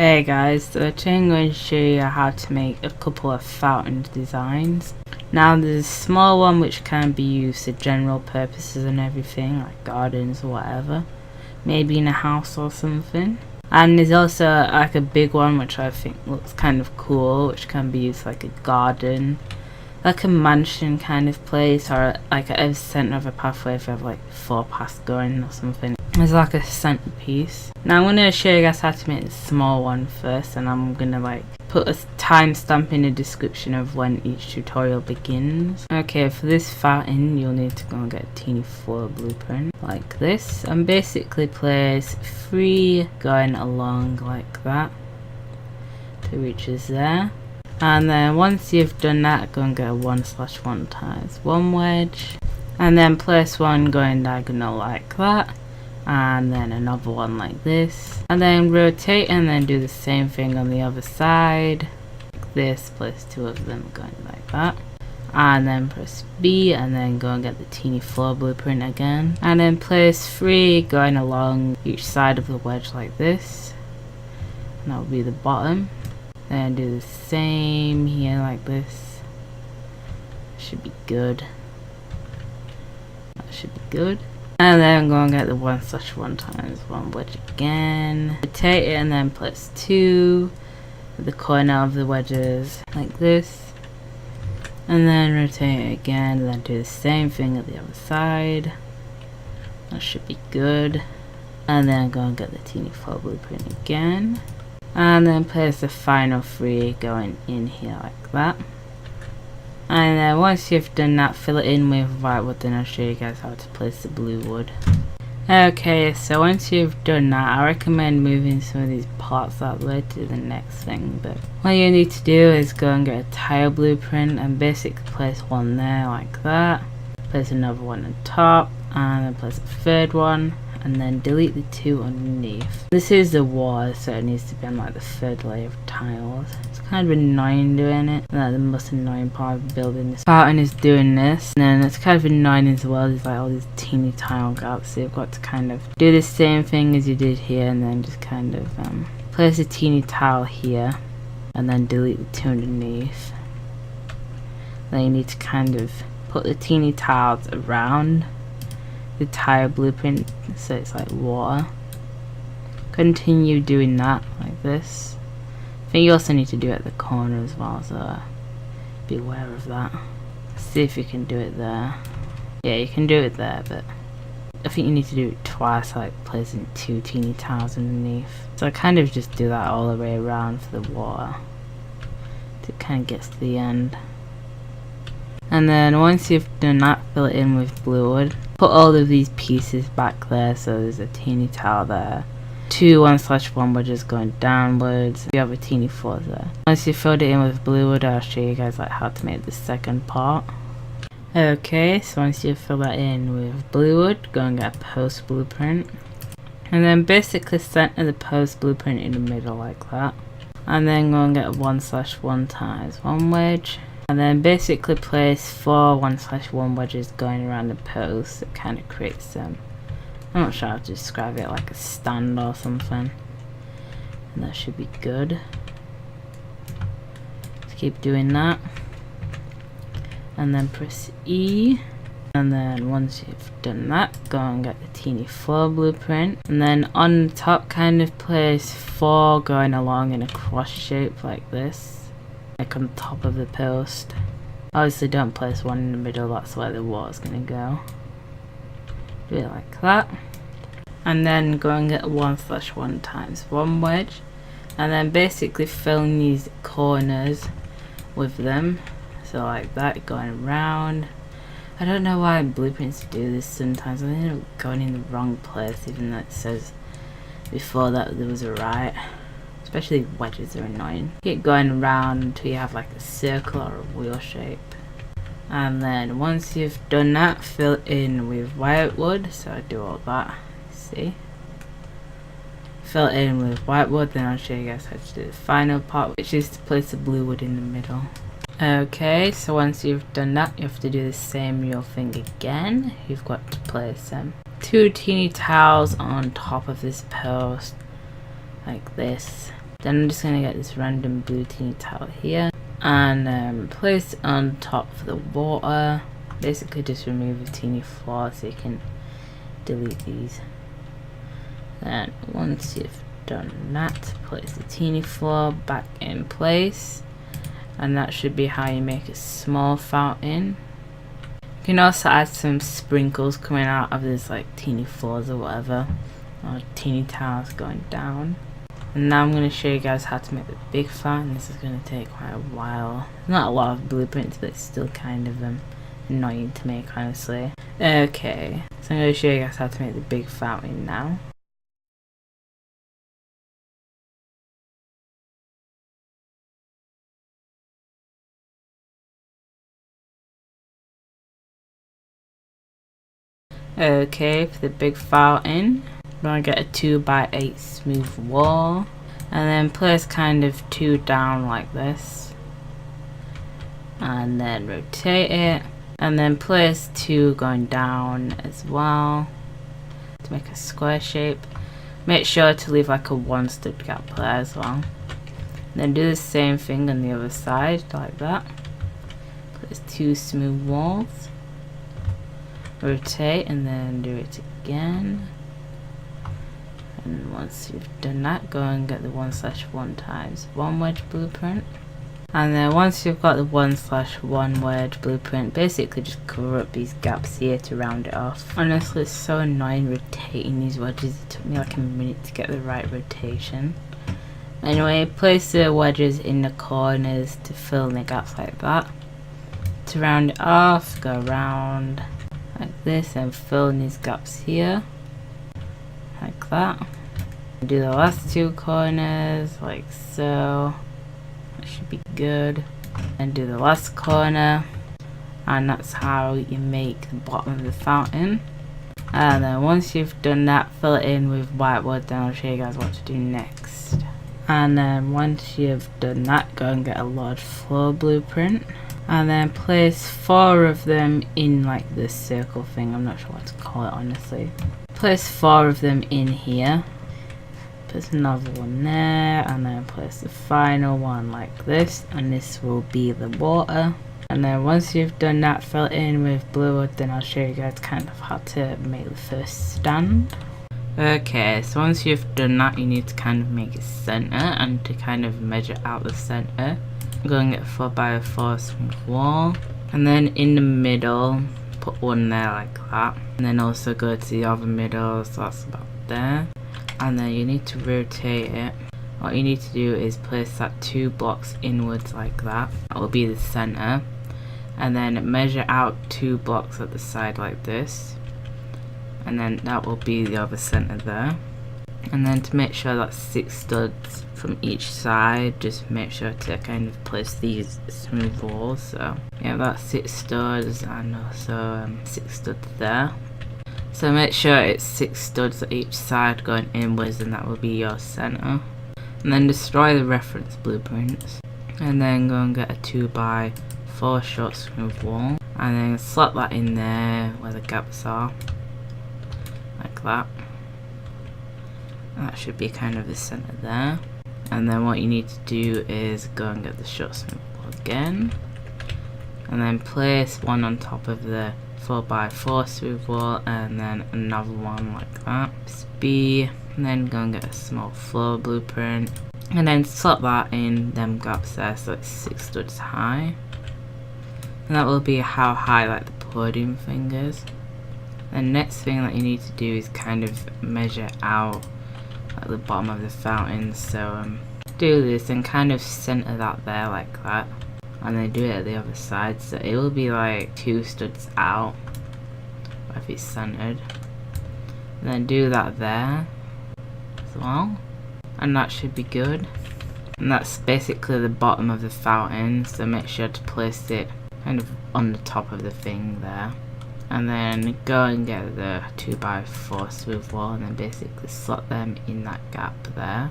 Hey guys, so today I'm going to show you how to make a couple of fountain designs. Now there's a small one which can be used for general purposes and everything, like gardens or whatever, maybe in a house or something. And there's also like a big one which I think looks kind of cool, which can be used like a garden, like a mansion kind of place, or like at the center of a pathway if you have like 4 paths going or something. It's like a centerpiece. Now I'm going to show you guys how to make the small one first, and I'm going to like put a timestamp in the description of when each tutorial begins. Okay, for this fountain you'll need to go and get a teeny floor blueprint like this, and basically place 3 going along like that to reaches there. And then once you've done that, go and get a 1/1 times 1 wedge, and then place one going diagonal like that, and then another one like this, and then rotate and then do the same thing on the other side like this. Place 2 of them going like that, and then press B and then go and get the teeny floor blueprint again, and then place 3 going along each side of the wedge like this, and that will be the bottom. Then do the same here like this. Should be good. That should be good. And then go and get the 1/1 times 1 wedge again. Rotate it and then place 2 at the corner of the wedges like this. And then rotate it again, and then do the same thing at the other side. That should be good. And then go and get the teeny floor blueprint again. And then place the final 3 going in here like that. And then once you've done that, fill it in with white wood, then I'll show you guys how to place the blue wood. Okay, so once you've done that, I recommend moving some of these parts out of the way to the next thing. But what you need to do is go and get a tile blueprint and basically place one there like that. Place another one on top, and then place a 3rd one, and then delete the 2 underneath. This is the wall, so it needs to be on like the 3rd layer of tiles. It's kind of annoying doing it. Like, the most annoying part of building this fountain is doing this. And then it's kind of annoying as well, there's like all these teeny tile gaps, so you've got to kind of do the same thing as you did here, and then just kind of place a teeny tile here, and then delete the 2 underneath. Then you need to kind of put the teeny tiles around the tile blueprint so it's like water. Continue doing that like this. I think you also need to do it at the corner as well, so be aware of that. See if you can do it there. Yeah, you can do it there, but I think you need to do it twice, like placing 2 teeny tiles underneath. So I kind of just do that all the way around for the water till it kind of gets to the end. And then once you've done that, fill it in with blue wood. Put all of these pieces back there, so there's a teeny tile there. 2 1/1 wedges going downwards. You have a teeny floor there. Once you filled it in with blue wood, I'll show you guys like how to make the second part. Okay, so once you fill that in with blue wood, go and get a post blueprint. And then basically center the post blueprint in the middle like that. And then go and get a 1/1 times 1 wedge. And then basically place 4 1/1 wedges going around the post. It kind of creates some, I'm not sure how to describe it, like a stand or something. And that should be good. Just keep doing that. And then press E. And then once you've done that, go and get the teeny floor blueprint. And then on the top, kind of place 4 going along in a cross shape like this. Like on top of the post. Obviously don't place one in the middle, that's where the water's gonna go. Do it like that. And then go and get 1/1 times 1 wedge. And then basically fill in these corners with them. So like that, going around. I don't know why blueprints do this sometimes. I think they're going in the wrong place, even though it says before that there was a right. Especially wedges are annoying. Keep going around until you have like a circle or a wheel shape. And then once you've done that, fill in with white wood. So I do all that. See? Fill it in with white wood, then I'll show you guys how to do the final part, which is to place the blue wood in the middle. Okay, so once you've done that, you have to do the same real thing again. You've got to place 2 teeny tiles on top of this post like this. Then I'm just going to get this random blue teeny tile here and place it on top of the water. Basically just remove a teeny flaw so you can delete these. Then once you've done that, place the teeny flaw back in place, and that should be how you make a small fountain. You can also add some sprinkles coming out of this, like teeny flaws or whatever, or teeny tiles going down. And now I'm going to show you guys how to make the big fountain. This is going to take quite a while. Not a lot of blueprints, but it's still kind of annoying to make, honestly. Okay, so I'm going to show you guys how to make the big fountain now. Okay, for the big fountain, I'm going to get a 2x8 smooth wall, and then place kind of 2 down like this, and then rotate it, and then place 2 going down as well to make a square shape. Make sure to leave like a 1 stud gap there as well. Then do the same thing on the other side like that. Place 2 smooth walls, rotate, and then do it again. And once you've done that, go and get the 1/1 times 1 wedge blueprint. And then once you've got the 1/1 wedge blueprint, basically just cover up these gaps here to round it off. Honestly, it's so annoying rotating these wedges. It took me like a minute to get the right rotation. Anyway, place the wedges in the corners to fill in the gaps like that. To round it off, go around like this and fill in these gaps here like that. Do the last 2 corners like so. That should be good. And do the last corner, and that's how you make the bottom of the fountain. And then once you've done that, fill it in with white wood. Then I'll show you guys what to do next. And then once you've done that, go and get a large floor blueprint, and then place 4 of them in like this circle thing. I'm not sure what to call it, honestly. Place 4 of them in here. Place another one there, and then place the final one like this, and this will be the water. And then once you've done that, fill it in with blue wood. Then I'll show you guys kind of how to make the first stand. Okay, so once you've done that, you need to kind of make a center, and to kind of measure out the center, go and get a 4x4 smooth wall, and then in the middle put one there like that, and then also go to the other middle, so that's about there. And then you need to rotate it. What you need to do is place that 2 blocks inwards like that. That will be the center, and then measure out 2 blocks at the side like this, and then that will be the other center there. And then to make sure that's 6 studs from each side, just make sure to kind of place these smooth walls. So yeah, that's 6 studs, and also 6 studs there. So make sure it's 6 studs at each side going inwards, and that will be your center. And then destroy the reference blueprints, and then go and get a 2x4 short smooth wall, and then slot that in there where the gaps are like that. And that should be kind of the center there. And then what you need to do is go and get the short smooth wall again, and then place one on top of the 4x4 smooth wall, and then another one like that. B, and then go and get a small floor blueprint, and then slot that in them gaps there so it's 6 studs high. And that will be how high like the podium thing is. The next thing that you need to do is kind of measure out at the bottom of the fountain. So do this and kind of center that there like that, and then do it at the other side, so it will be like 2 studs out if it's centered. And then do that there as well, and that should be good. And that's basically the bottom of the fountain, so make sure to place it kind of on the top of the thing there. And then go and get the 2x4 smooth wall, and then basically slot them in that gap there.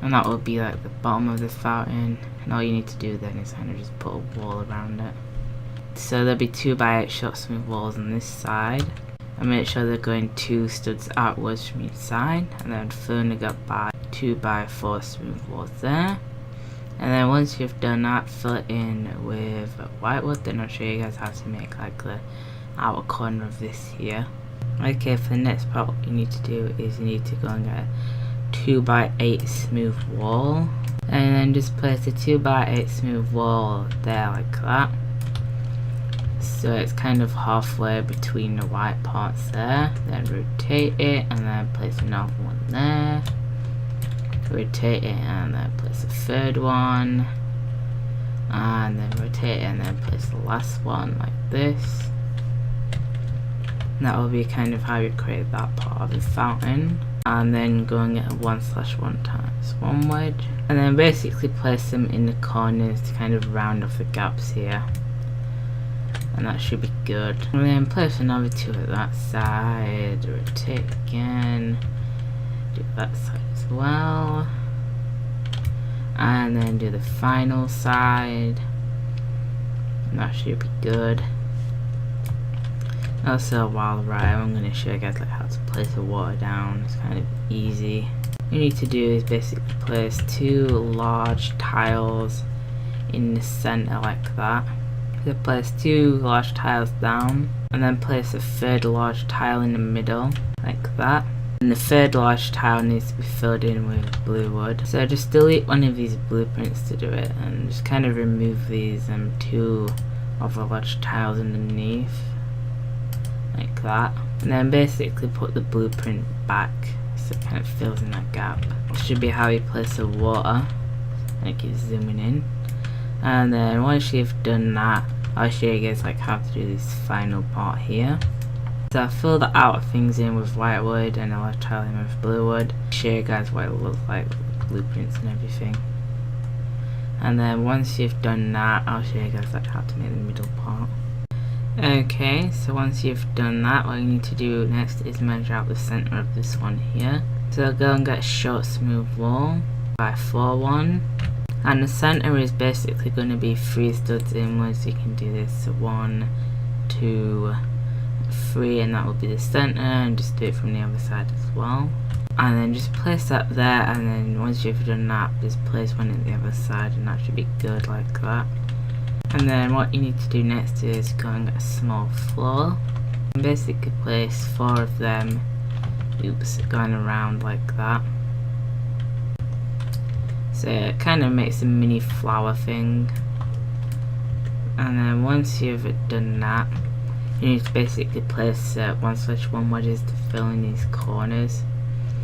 And that will be like the bottom of the fountain, and all you need to do then is kind of just put a wall around it. So there'll be 2x8 short smooth walls on this side, and make sure they're going 2 studs outwards from each side, and then fill in the gap by 2x4 smooth walls there. And then once you've done that, fill it in with whitewood. Then I'll show you guys how to make like the outer corner of this here. Okay, for the next part, what you need to do is you need to go and get a 2x8 smooth wall, and then just place a 2x8 smooth wall there like that. So it's kind of halfway between the white parts there. Then rotate it and then place another one there. Rotate it and then place a third one, and then rotate it and then place the last one like this. And that will be kind of how you create that part of the fountain. And then go and get a 1/1 times 1 wedge, and then basically place them in the corners to kind of round off the gaps here, and that should be good. And then place another 2 at that side, rotate again, do that side as well, and then do the final side, and that should be good. Also, while we're at it, I'm going to show you guys like how to place the water down. It's kind of easy. What you need to do is basically place 2 large tiles in the center like that. So place 2 large tiles down, and then place a third large tile in the middle like that. And the third large tile needs to be filled in with blue wood. So just delete one of these blueprints to do it, and just kind of remove these 2 other large tiles underneath like that, and then basically put the blueprint back so it kind of fills in that gap. This should be how you place the water, like you're zooming in. And then once you've done that, I'll show you guys like how to do this final part here. So I fill the outer things in with white wood and I'll tile in with blue wood. Show you guys what it looks like with the blueprints and everything. And then once you've done that, I'll show you guys like how to make the middle part. Okay, so once you've done that, what you need to do next is measure out the center of this one here. So go and get a short smooth wall by 4 one, and the center is basically going to be 3 studs inwards. You can do this, so 1, 2, 3, and that will be the center, and just do it from the other side as well. And then just place that there, and then once you've done that, just place one at the other side, and that should be good like that. And then what you need to do next is go and get a small floor, and basically place 4 of them, going around like that. So it kind of makes a mini flower thing. And then once you've done that, you need to basically place 1/1 wedges to fill in these corners.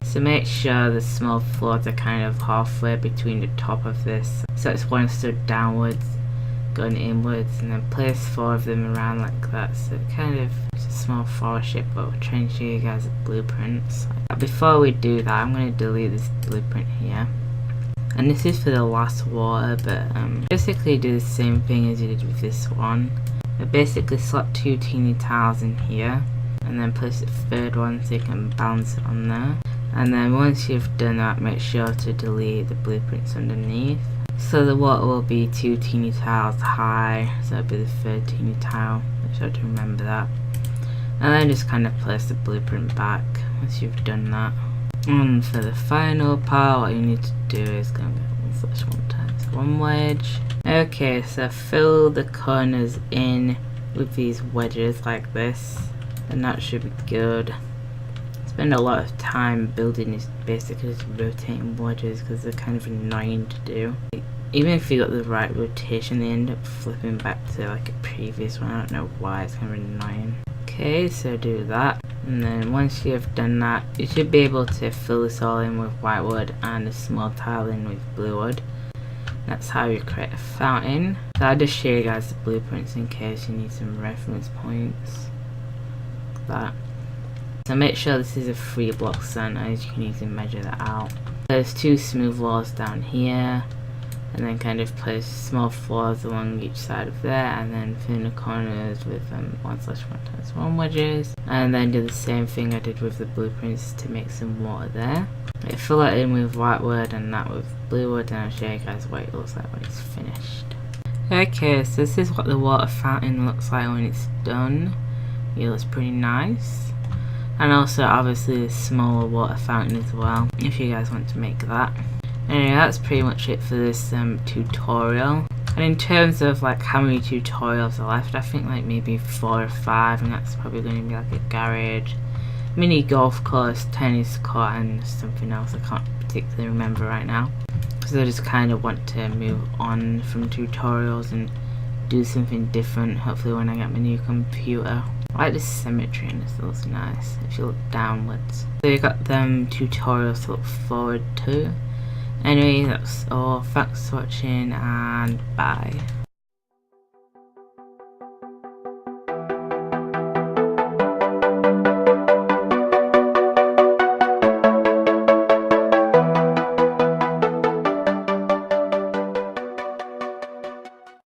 So make sure the small floors are kind of halfway between the top of this, so it's 1 stud downwards, going inwards, and then place 4 of them around like that. So kind of it's a small flower shape, but we'll try and show you guys the blueprints. Before we do that, I'm going to delete this blueprint here, and this is for the last water, but basically do the same thing as you did with this one. But basically slot 2 teeny tiles in here, and then place a third one so you can balance it on there. And then once you've done that, make sure to delete the blueprints underneath. So the water will be 2 teeny tiles high, so that'll be the 3rd teeny tile. Make sure to remember that. And then just kind of place the blueprint back once you've done that. And for the final part, what you need to do is go and get 1/1 times 1 wedge. Okay, so fill the corners in with these wedges like this, and that should be good. Spend a lot of time building these basically just rotating wedges because they're kind of annoying to do. Even if you got the right rotation, they end up flipping back to like a previous one. I don't know why, it's kind of annoying. Okay, so do that, and then once you've done that, you should be able to fill this all in with white wood and a small tile in with blue wood. That's how you create a fountain. So I'll just show you guys the blueprints in case you need some reference points. Like that. So make sure this is a 3 block center, as you can easily measure that out. There's 2 smooth walls down here, and then kind of place small floors along each side of there, and then fill in the corners with 1/1 times 1 wedges, and then do the same thing I did with the blueprints to make some water there. I fill it in with white wood and that with blue wood, and I'll show you guys what it looks like when it's finished. Okay, so this is what the water fountain looks like when it's done. It looks pretty nice. and also obviously a smaller water fountain as well, if you guys want to make that. Anyway, that's pretty much it for this tutorial. And in terms of like how many tutorials are left, I think like maybe 4 or 5, and that's probably going to be like a garage, mini golf course, tennis court, and something else I can't particularly remember right now, because I just kind of want to move on from tutorials and do something different, hopefully when I get my new computer. I like this symmetry and this looks nice if you look downwards. So you got them tutorials to look forward to. Anyway, that's all. Thanks for watching and bye.